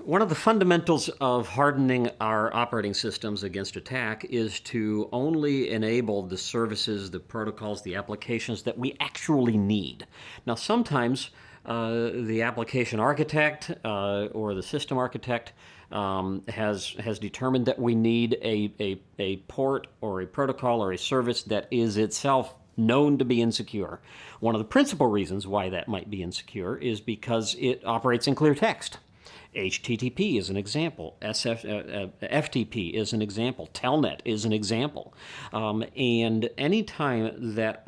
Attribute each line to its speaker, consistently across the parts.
Speaker 1: One of the fundamentals of hardening our operating systems against attack is to only enable the services, the protocols, the applications that we actually need. Now, sometimes the application architect or the system architect has determined that we need a port or a protocol or a service that is itself known to be insecure. One of the principal reasons why that might be insecure is because it operates in clear text. HTTP is an example. FTP is an example. Telnet is an example. And any time that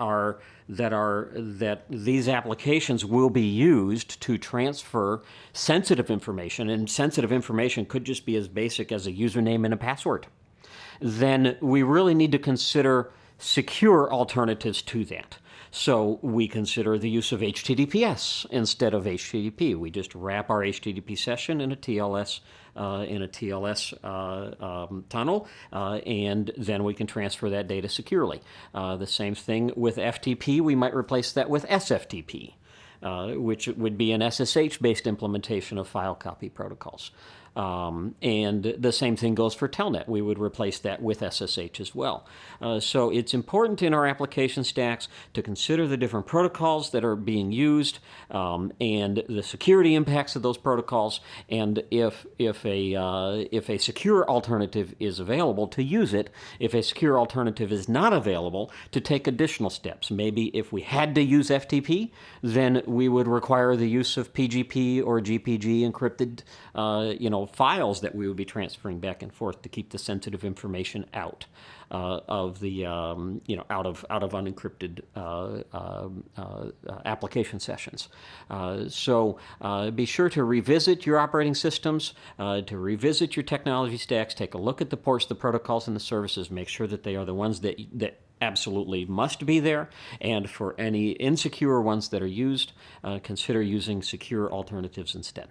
Speaker 1: these applications will be used to transfer sensitive information, and sensitive information could just be as basic as a username and a password, then we really need to consider secure alternatives to that. So we consider the use of HTTPS instead of HTTP. We just wrap our HTTP session in a TLS tunnel, and then we can transfer that data securely. The same thing with FTP. We might replace that with SFTP, which would be an SSH-based implementation of file copy protocols. And the same thing goes for Telnet. We would replace that with SSH as well. So it's important in our application stacks to consider the different protocols that are being used and the security impacts of those protocols. And if a secure alternative is available, to use it. If a secure alternative is not available, to take additional steps. Maybe if we had to use FTP, then we would require the use of PGP or GPG encrypted, files that we would be transferring back and forth to keep the sensitive information out of the out of unencrypted application sessions. So be sure to revisit your operating systems, to revisit your technology stacks, take a look at the ports, the protocols, and the services. Make sure that they are the ones that absolutely must be there, and for any insecure ones that are used, consider using secure alternatives instead.